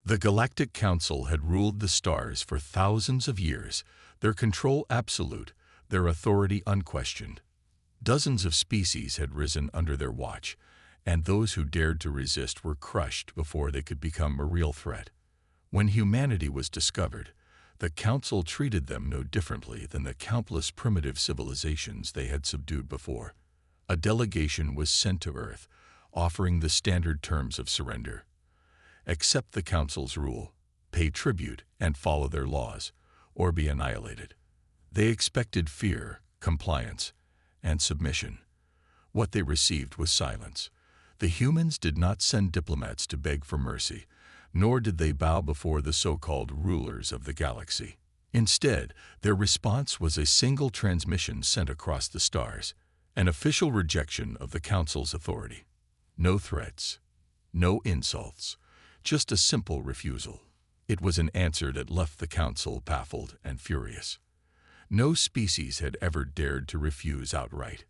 The Galactic Council had ruled the stars for thousands of years, their control absolute, their authority unquestioned. Dozens of species had risen under their watch, and those who dared to resist were crushed before they could become a real threat. When humanity was discovered, the Council treated them no differently than the countless primitive civilizations they had subdued before. A delegation was sent to Earth, offering the standard terms of surrender. Accept the Council's rule, pay tribute, and follow their laws, or be annihilated. They expected fear, compliance, and submission. What they received was silence. The humans did not send diplomats to beg for mercy, nor did they bow before the so-called rulers of the galaxy. Instead, their response was a single transmission sent across the stars, an official rejection of the Council's authority. No threats, no insults, just a simple refusal. It was an answer that left the Council baffled and furious. No species had ever dared to refuse outright.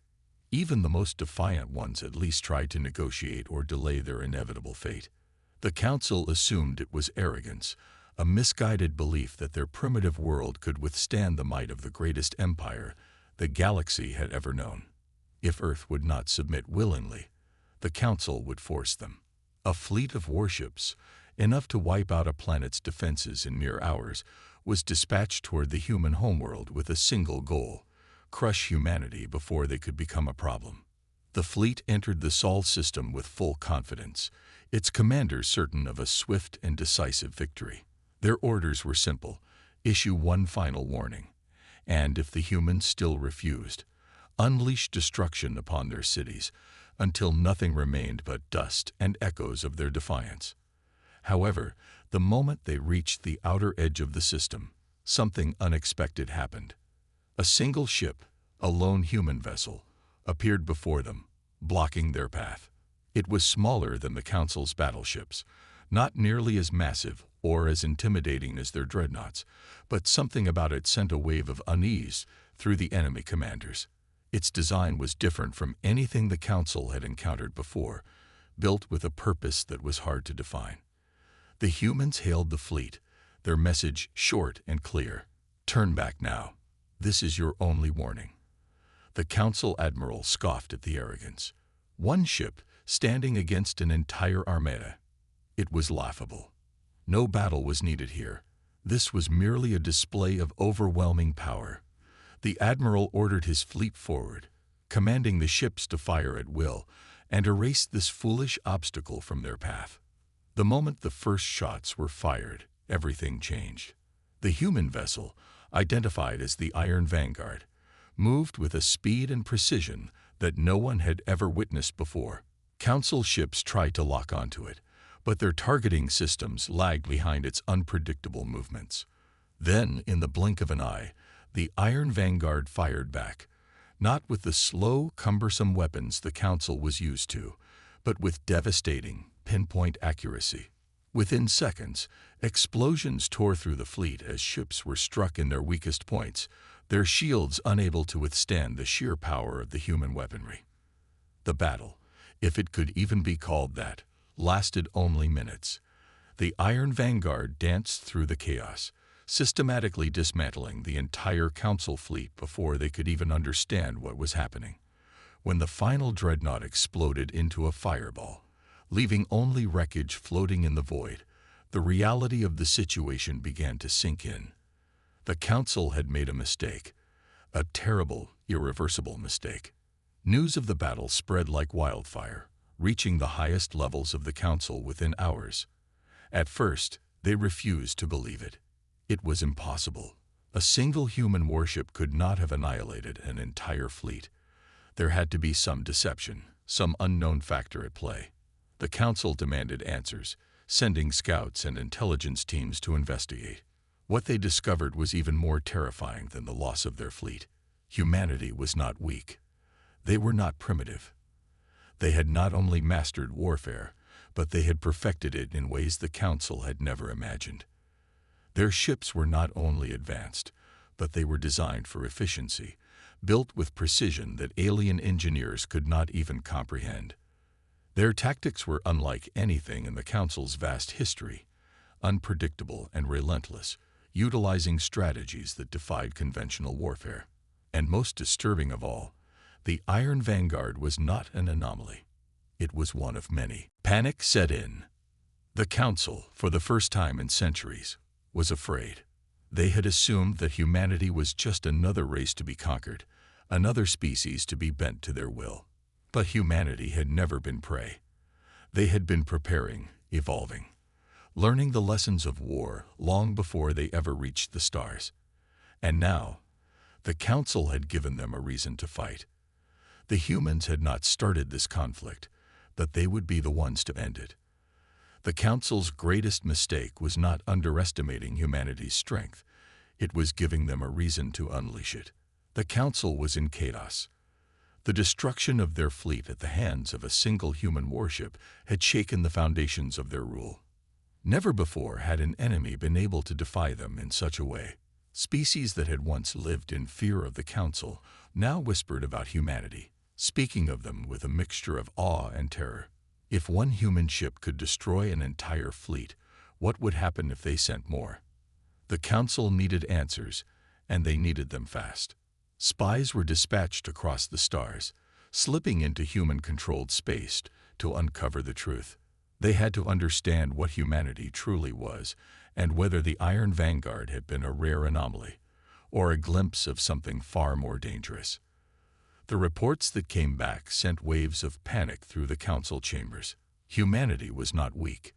Even the most defiant ones at least tried to negotiate or delay their inevitable fate. The Council assumed it was arrogance, a misguided belief that their primitive world could withstand the might of the greatest empire the galaxy had ever known. If Earth would not submit willingly, the Council would force them. A fleet of warships, enough to wipe out a planet's defenses in mere hours, was dispatched toward the human homeworld with a single goal: crush humanity before they could become a problem. The fleet entered the Sol system with full confidence, its commander certain of a swift and decisive victory. Their orders were simple: issue one final warning, and if the humans still refused, unleash destruction upon their cities until nothing remained but dust and echoes of their defiance. However, the moment they reached the outer edge of the system, something unexpected happened. A single ship, a lone human vessel, appeared before them, blocking their path. It was smaller than the Council's battleships, not nearly as massive or as intimidating as their dreadnoughts, but something about it sent a wave of unease through the enemy commanders. Its design was different from anything the Council had encountered before, built with a purpose that was hard to define. The humans hailed the fleet, their message short and clear: "Turn back now. This is your only warning." The Council admiral scoffed at the arrogance. One ship standing against an entire armada. It was laughable. No battle was needed here. This was merely a display of overwhelming power. The admiral ordered his fleet forward, commanding the ships to fire at will and erase this foolish obstacle from their path. The moment the first shots were fired, everything changed. The human vessel, identified as the Iron Vanguard, moved with a speed and precision that no one had ever witnessed before. Council ships tried to lock onto it, but their targeting systems lagged behind its unpredictable movements. Then, in the blink of an eye, the Iron Vanguard fired back, not with the slow, cumbersome weapons the Council was used to, but with devastating, pinpoint accuracy. Within seconds, explosions tore through the fleet as ships were struck in their weakest points, their shields unable to withstand the sheer power of the human weaponry. The battle, if it could even be called that, lasted only minutes. The Iron Vanguard danced through the chaos, systematically dismantling the entire Council fleet before they could even understand what was happening. When the final dreadnought exploded into a fireball, leaving only wreckage floating in the void, the reality of the situation began to sink in. The Council had made a mistake, a terrible, irreversible mistake. News of the battle spread like wildfire, reaching the highest levels of the Council within hours. At first, they refused to believe it. It was impossible. A single human warship could not have annihilated an entire fleet. There had to be some deception, some unknown factor at play. The Council demanded answers, sending scouts and intelligence teams to investigate. What they discovered was even more terrifying than the loss of their fleet. Humanity was not weak. They were not primitive. They had not only mastered warfare, but they had perfected it in ways the Council had never imagined. Their ships were not only advanced, but they were designed for efficiency, built with precision that alien engineers could not even comprehend. Their tactics were unlike anything in the Council's vast history: unpredictable and relentless, utilizing strategies that defied conventional warfare. And most disturbing of all, the Iron Vanguard was not an anomaly. It was one of many. Panic set in. The Council, for the first time in centuries, was afraid. They had assumed that humanity was just another race to be conquered, another species to be bent to their will. But humanity had never been prey. They had been preparing, evolving, learning the lessons of war long before they ever reached the stars. And now, the Council had given them a reason to fight. The humans had not started this conflict, but they would be the ones to end it. The Council's greatest mistake was not underestimating humanity's strength. It was giving them a reason to unleash it. The Council was in chaos. The destruction of their fleet at the hands of a single human warship had shaken the foundations of their rule. Never before had an enemy been able to defy them in such a way. Species that had once lived in fear of the Council now whispered about humanity, speaking of them with a mixture of awe and terror. If one human ship could destroy an entire fleet, what would happen if they sent more? The Council needed answers, and they needed them fast. Spies were dispatched across the stars, slipping into human-controlled space to uncover the truth. They had to understand what humanity truly was, and whether the Iron Vanguard had been a rare anomaly, or a glimpse of something far more dangerous. The reports that came back sent waves of panic through the Council chambers. Humanity was not weak.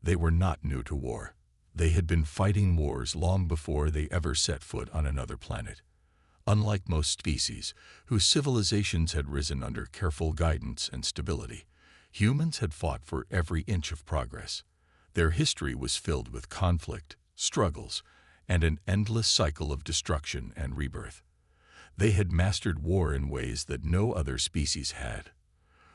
They were not new to war. They had been fighting wars long before they ever set foot on another planet. Unlike most species, whose civilizations had risen under careful guidance and stability, humans had fought for every inch of progress. Their history was filled with conflict, struggles, and an endless cycle of destruction and rebirth. They had mastered war in ways that no other species had.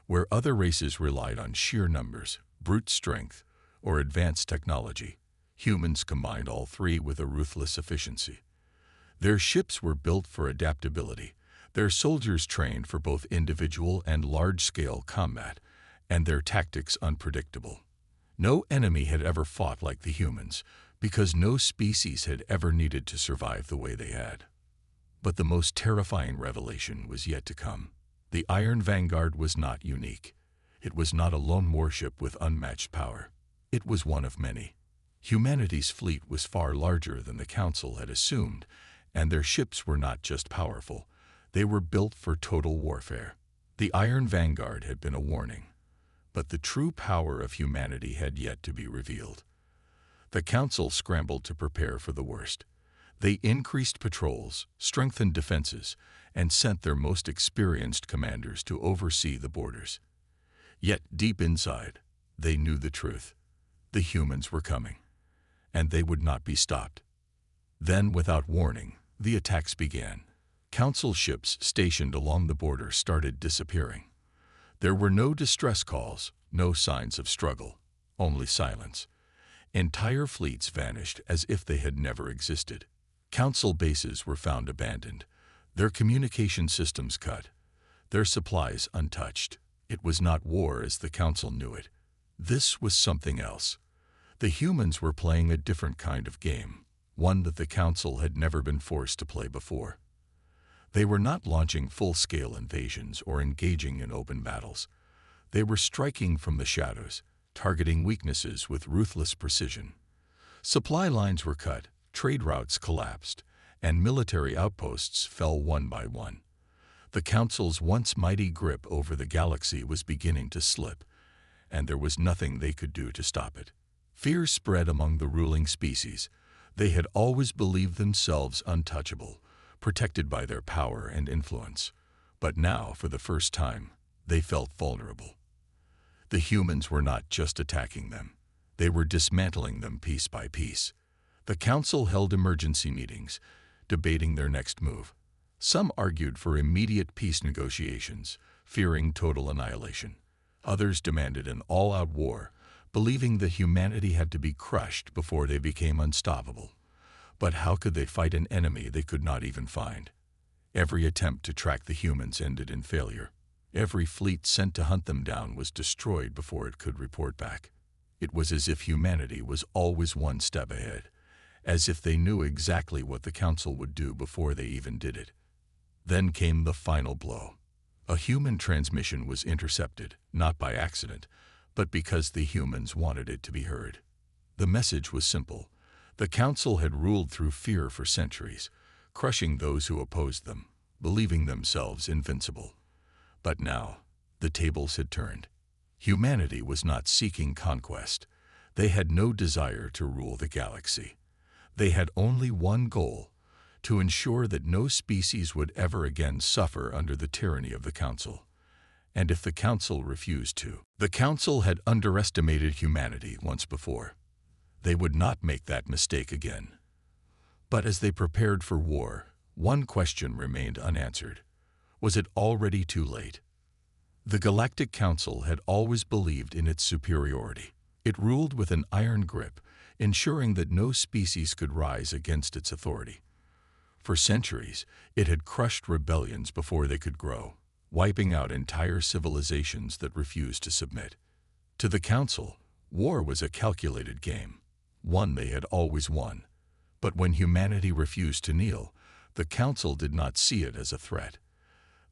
Where other races relied on sheer numbers, brute strength, or advanced technology, humans combined all three with a ruthless efficiency. Their ships were built for adaptability, their soldiers trained for both individual and large-scale combat, and their tactics unpredictable. No enemy had ever fought like the humans, because no species had ever needed to survive the way they had. But the most terrifying revelation was yet to come. The Iron Vanguard was not unique. It was not a lone warship with unmatched power. It was one of many. Humanity's fleet was far larger than the Council had assumed, and their ships were not just powerful. They were built for total warfare. The Iron Vanguard had been a warning, but the true power of humanity had yet to be revealed. The Council scrambled to prepare for the worst. They increased patrols, strengthened defenses, and sent their most experienced commanders to oversee the borders. Yet deep inside, they knew the truth. The humans were coming, and they would not be stopped. Then, without warning, the attacks began. Council ships stationed along the border started disappearing. There were no distress calls, no signs of struggle, only silence. Entire fleets vanished as if they had never existed. Council bases were found abandoned, their communication systems cut, their supplies untouched. It was not war as the Council knew it. This was something else. The humans were playing a different kind of game, one that the Council had never been forced to play before. They were not launching full-scale invasions or engaging in open battles. They were striking from the shadows, targeting weaknesses with ruthless precision. Supply lines were cut, trade routes collapsed, and military outposts fell one by one. The Council's once mighty grip over the galaxy was beginning to slip, and there was nothing they could do to stop it. Fear spread among the ruling species. They had always believed themselves untouchable, protected by their power and influence. But now, for the first time, they felt vulnerable. The humans were not just attacking them. They were dismantling them piece by piece. The Council held emergency meetings, debating their next move. Some argued for immediate peace negotiations, fearing total annihilation. Others demanded an all-out war, believing that humanity had to be crushed before they became unstoppable. But how could they fight an enemy they could not even find? Every attempt to track the humans ended in failure. Every fleet sent to hunt them down was destroyed before it could report back. It was as if humanity was always one step ahead, as if they knew exactly what the Council would do before they even did it. Then came the final blow. A human transmission was intercepted, not by accident, but because the humans wanted it to be heard. The message was simple. The Council had ruled through fear for centuries, crushing those who opposed them, believing themselves invincible. But now, the tables had turned. Humanity was not seeking conquest. They had no desire to rule the galaxy. They had only one goal: to ensure that no species would ever again suffer under the tyranny of the Council. And if the Council refused to, the Council had underestimated humanity once before. They would not make that mistake again. But as they prepared for war, one question remained unanswered. Was it already too late? The Galactic Council had always believed in its superiority. It ruled with an iron grip, ensuring that no species could rise against its authority. For centuries, it had crushed rebellions before they could grow, wiping out entire civilizations that refused to submit. To the Council, war was a calculated game, one they had always won. But when humanity refused to kneel, the Council did not see it as a threat.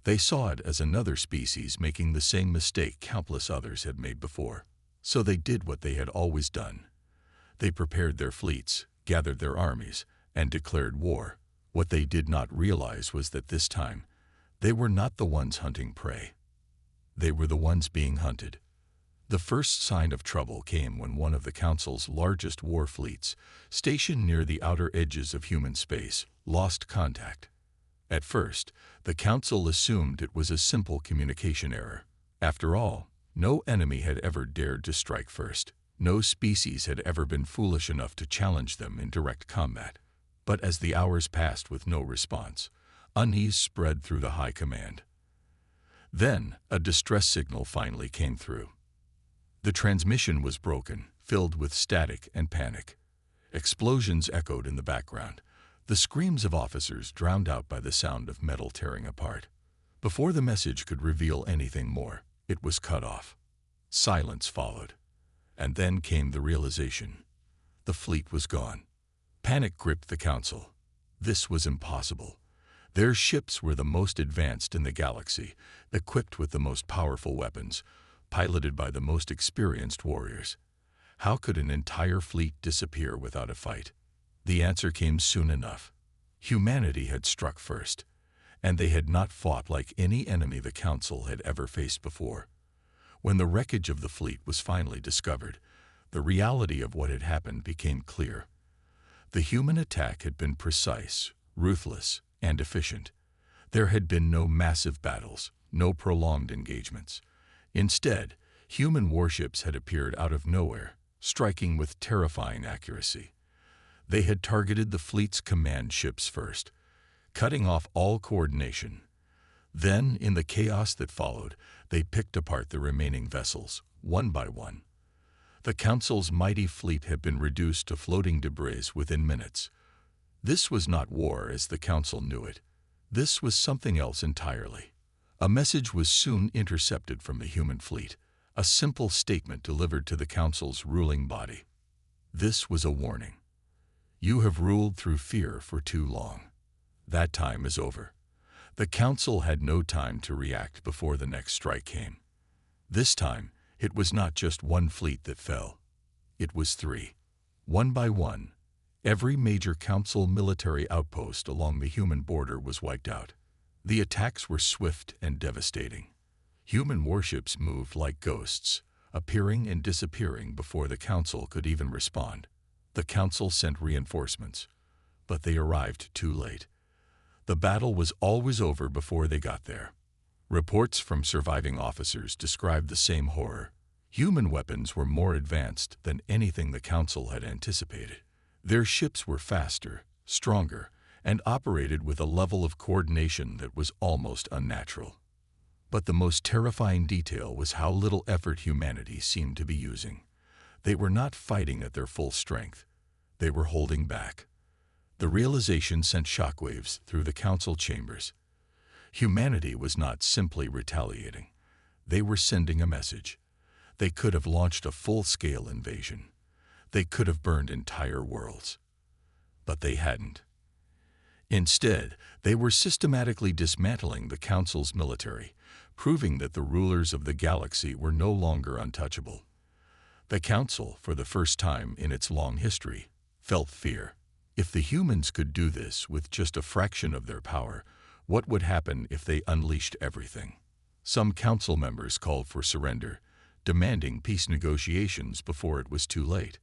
They saw it as another species making the same mistake countless others had made before. So they did what they had always done. They prepared their fleets, gathered their armies, and declared war. What they did not realize was that this time, they were not the ones hunting prey. They were the ones being hunted. The first sign of trouble came when one of the Council's largest war fleets, stationed near the outer edges of human space, lost contact. At first, the Council assumed it was a simple communication error. After all, no enemy had ever dared to strike first. No species had ever been foolish enough to challenge them in direct combat. But as the hours passed with no response, unease spread through the High Command. Then, a distress signal finally came through. The transmission was broken, filled with static and panic. Explosions echoed in the background, the screams of officers drowned out by the sound of metal tearing apart. Before the message could reveal anything more, it was cut off. Silence followed. And then came the realization. The fleet was gone. Panic gripped the Council. This was impossible. Their ships were the most advanced in the galaxy, equipped with the most powerful weapons, piloted by the most experienced warriors. How could an entire fleet disappear without a fight? The answer came soon enough. Humanity had struck first, and they had not fought like any enemy the Council had ever faced before. When the wreckage of the fleet was finally discovered, the reality of what had happened became clear. The human attack had been precise, ruthless, and efficient. There had been no massive battles, no prolonged engagements. Instead, human warships had appeared out of nowhere, striking with terrifying accuracy. They had targeted the fleet's command ships first, cutting off all coordination. Then, in the chaos that followed, they picked apart the remaining vessels, one by one. The Council's mighty fleet had been reduced to floating debris within minutes. This was not war as the Council knew it. This was something else entirely. A message was soon intercepted from the human fleet, a simple statement delivered to the Council's ruling body. This was a warning. You have ruled through fear for too long. That time is over. The Council had no time to react before the next strike came. This time, it was not just one fleet that fell. It was three. One by one, every major Council military outpost along the human border was wiped out. The attacks were swift and devastating. Human warships moved like ghosts, appearing and disappearing before the Council could even respond. The Council sent reinforcements, but they arrived too late. The battle was always over before they got there. Reports from surviving officers described the same horror. Human weapons were more advanced than anything the Council had anticipated. Their ships were faster, stronger, and operated with a level of coordination that was almost unnatural. But the most terrifying detail was how little effort humanity seemed to be using. They were not fighting at their full strength. They were holding back. The realization sent shockwaves through the Council chambers. Humanity was not simply retaliating. They were sending a message. They could have launched a full-scale invasion. They could have burned entire worlds. But they hadn't. Instead, they were systematically dismantling the Council's military, proving that the rulers of the galaxy were no longer untouchable. The Council, for the first time in its long history, felt fear. If the humans could do this with just a fraction of their power, what would happen if they unleashed everything? Some council members called for surrender, demanding peace negotiations before it was too late.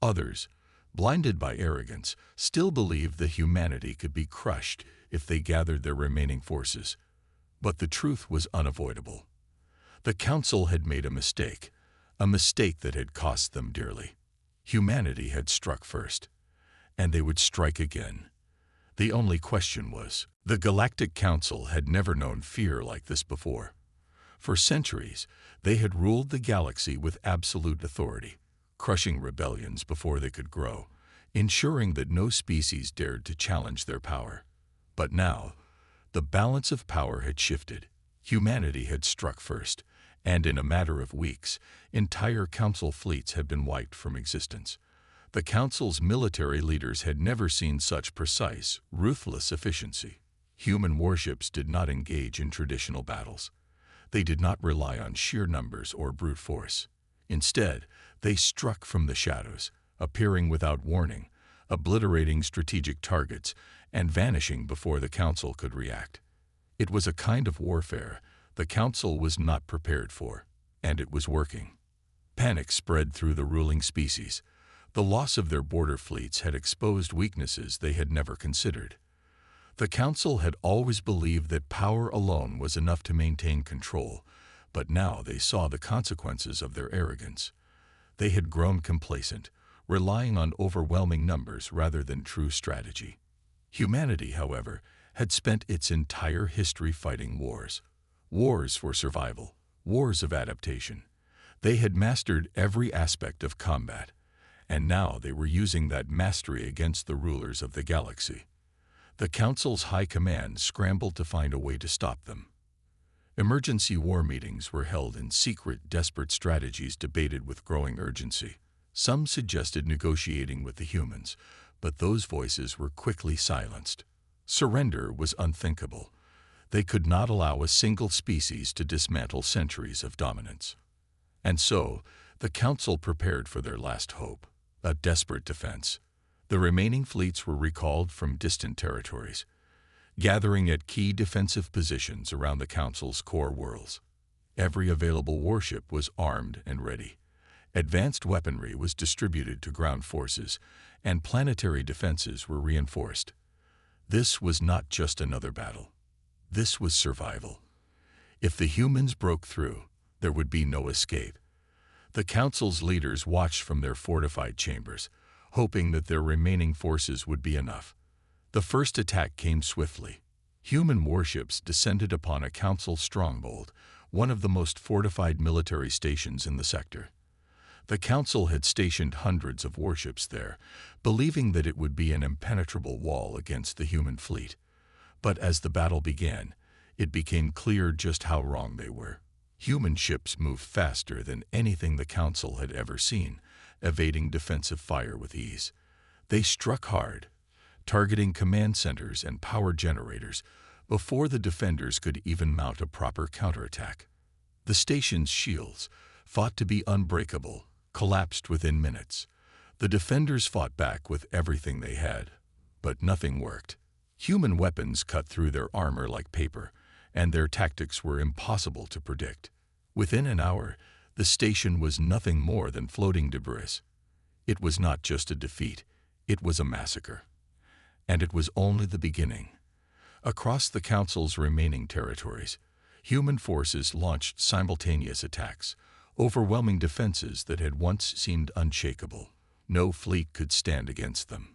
Others, blinded by arrogance, still believed that humanity could be crushed if they gathered their remaining forces. But the truth was unavoidable. The Council had made a mistake that had cost them dearly. Humanity had struck first, and they would strike again. The only question was, the Galactic Council had never known fear like this before. For centuries, they had ruled the galaxy with absolute authority, crushing rebellions before they could grow, ensuring that no species dared to challenge their power. But now, the balance of power had shifted. Humanity had struck first, and in a matter of weeks, entire Council fleets had been wiped from existence. The Council's military leaders had never seen such precise, ruthless efficiency. Human warships did not engage in traditional battles. They did not rely on sheer numbers or brute force. Instead, they struck from the shadows, appearing without warning, obliterating strategic targets, and vanishing before the Council could react. It was a kind of warfare the Council was not prepared for, and it was working. Panic spread through the ruling species. The loss of their border fleets had exposed weaknesses they had never considered. The Council had always believed that power alone was enough to maintain control, but now they saw the consequences of their arrogance. They had grown complacent, relying on overwhelming numbers rather than true strategy. Humanity, however, had spent its entire history fighting wars. Wars for survival, wars of adaptation. They had mastered every aspect of combat, and now they were using that mastery against the rulers of the galaxy. The Council's high command scrambled to find a way to stop them. Emergency war meetings were held and secret, desperate strategies debated with growing urgency. Some suggested negotiating with the humans, but those voices were quickly silenced. Surrender was unthinkable. They could not allow a single species to dismantle centuries of dominance. And so, the Council prepared for their last hope, a desperate defense. The remaining fleets were recalled from distant territories, gathering at key defensive positions around the Council's core worlds. Every available warship was armed and ready. Advanced weaponry was distributed to ground forces, and planetary defenses were reinforced. This was not just another battle. This was survival. If the humans broke through, there would be no escape. The Council's leaders watched from their fortified chambers, hoping that their remaining forces would be enough. The first attack came swiftly. Human warships descended upon a Council stronghold, one of the most fortified military stations in the sector. The Council had stationed hundreds of warships there, believing that it would be an impenetrable wall against the human fleet. But as the battle began, it became clear just how wrong they were. Human ships moved faster than anything the Council had ever seen, evading defensive fire with ease. They struck hard, targeting command centers and power generators before the defenders could even mount a proper counterattack. The station's shields, thought to be unbreakable, collapsed within minutes. The defenders fought back with everything they had, but nothing worked. Human weapons cut through their armor like paper, and their tactics were impossible to predict. Within an hour, the station was nothing more than floating debris. It was not just a defeat, it was a massacre. And it was only the beginning. Across the Council's remaining territories, human forces launched simultaneous attacks, overwhelming defenses that had once seemed unshakable. No fleet could stand against them.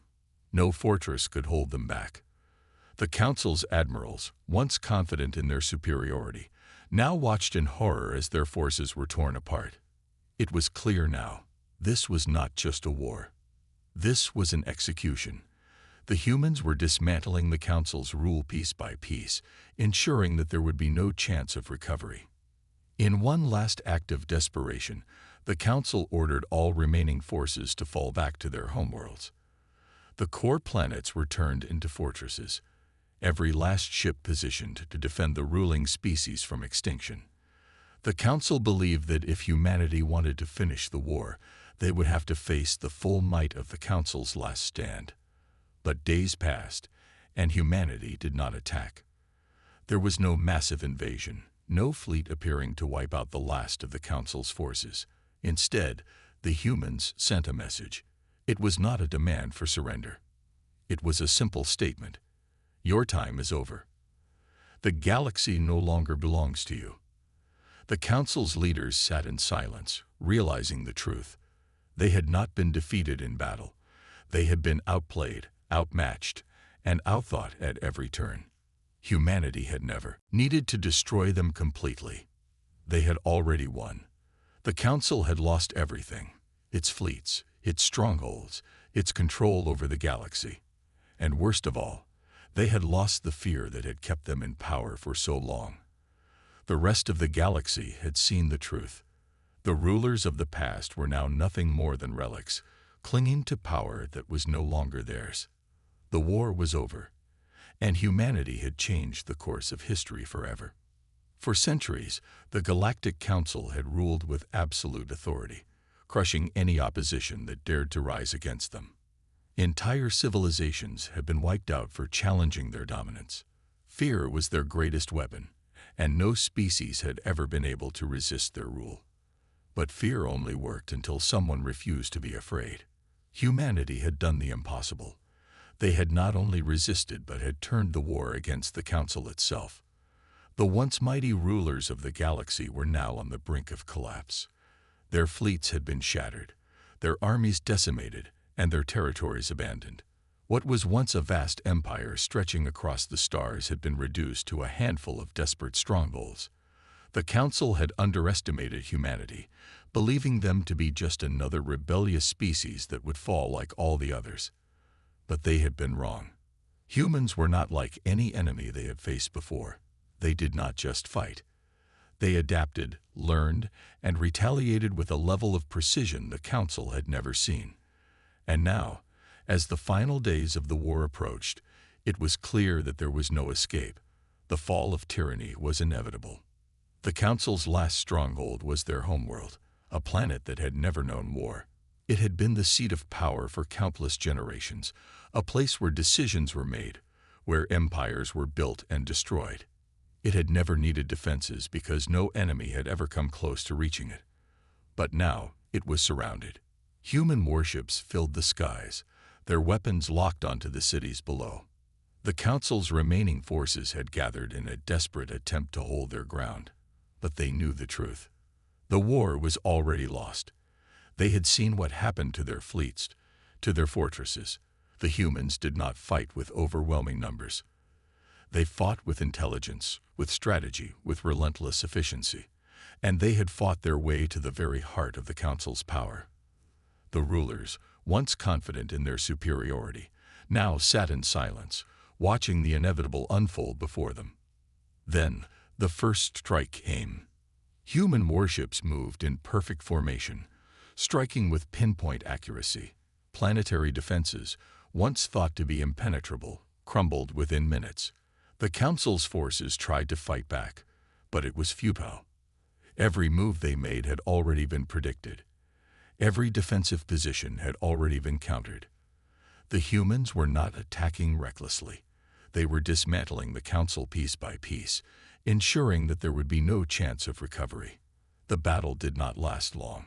No fortress could hold them back. The Council's admirals, once confident in their superiority, now watched in horror as their forces were torn apart. It was clear now, this was not just a war. This was an execution. The humans were dismantling the Council's rule piece by piece, ensuring that there would be no chance of recovery. In one last act of desperation, the Council ordered all remaining forces to fall back to their homeworlds. The core planets were turned into fortresses, every last ship positioned to defend the ruling species from extinction. The Council believed that if humanity wanted to finish the war, they would have to face the full might of the Council's last stand. But days passed, and humanity did not attack. There was no massive invasion, no fleet appearing to wipe out the last of the Council's forces. Instead, the humans sent a message. It was not a demand for surrender. It was a simple statement. Your time is over. The galaxy no longer belongs to you. The Council's leaders sat in silence, realizing the truth. They had not been defeated in battle. They had been outplayed, outmatched, and outthought at every turn. Humanity had never needed to destroy them completely. They had already won. The Council had lost everything: its fleets, its strongholds, its control over the galaxy. And worst of all, they had lost the fear that had kept them in power for so long. The rest of the galaxy had seen the truth. The rulers of the past were now nothing more than relics, clinging to power that was no longer theirs. The war was over, and humanity had changed the course of history forever. For centuries, the Galactic Council had ruled with absolute authority, crushing any opposition that dared to rise against them. Entire civilizations had been wiped out for challenging their dominance. Fear was their greatest weapon, and no species had ever been able to resist their rule. But fear only worked until someone refused to be afraid. Humanity had done the impossible. They had not only resisted but had turned the war against the Council itself. The once mighty rulers of the galaxy were now on the brink of collapse. Their fleets had been shattered, their armies decimated, and their territories abandoned. What was once a vast empire stretching across the stars had been reduced to a handful of desperate strongholds. The Council had underestimated humanity, believing them to be just another rebellious species that would fall like all the others. But they had been wrong. Humans were not like any enemy they had faced before. They did not just fight. They adapted, learned, and retaliated with a level of precision the Council had never seen. And now, as the final days of the war approached, it was clear that there was no escape. The fall of tyranny was inevitable. The Council's last stronghold was their homeworld, a planet that had never known war. It had been the seat of power for countless generations, a place where decisions were made, where empires were built and destroyed. It had never needed defenses because no enemy had ever come close to reaching it. But now it was surrounded. Human warships filled the skies, their weapons locked onto the cities below. The Council's remaining forces had gathered in a desperate attempt to hold their ground. But they knew the truth. The war was already lost. They had seen what happened to their fleets, to their fortresses. The humans did not fight with overwhelming numbers. They fought with intelligence, with strategy, with relentless efficiency. And they had fought their way to the very heart of the Council's power. The rulers, once confident in their superiority, now sat in silence, watching the inevitable unfold before them. Then, the first strike came. Human warships moved in perfect formation, striking with pinpoint accuracy. Planetary defenses, once thought to be impenetrable, crumbled within minutes. The Council's forces tried to fight back, but it was futile. Every move they made had already been predicted. Every defensive position had already been countered. The humans were not attacking recklessly. They were dismantling the Council piece by piece, ensuring that there would be no chance of recovery. The battle did not last long.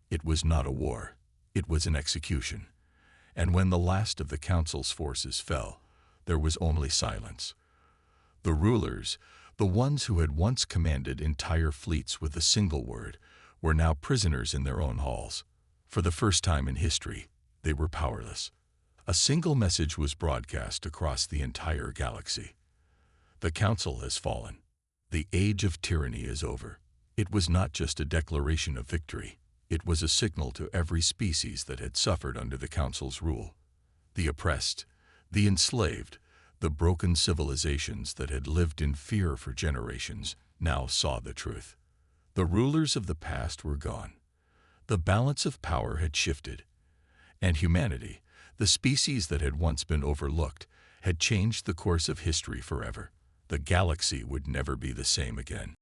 It was not a war. It was an execution. And when the last of the Council's forces fell, there was only silence. The rulers, the ones who had once commanded entire fleets with a single word, were now prisoners in their own halls. For the first time in history, they were powerless. A single message was broadcast across the entire galaxy. The Council has fallen. The age of tyranny is over. It was not just a declaration of victory. It was a signal to every species that had suffered under the Council's rule. The oppressed, the enslaved, the broken civilizations that had lived in fear for generations now saw the truth. The rulers of the past were gone. The balance of power had shifted. And humanity, the species that had once been overlooked, had changed the course of history forever. The galaxy would never be the same again.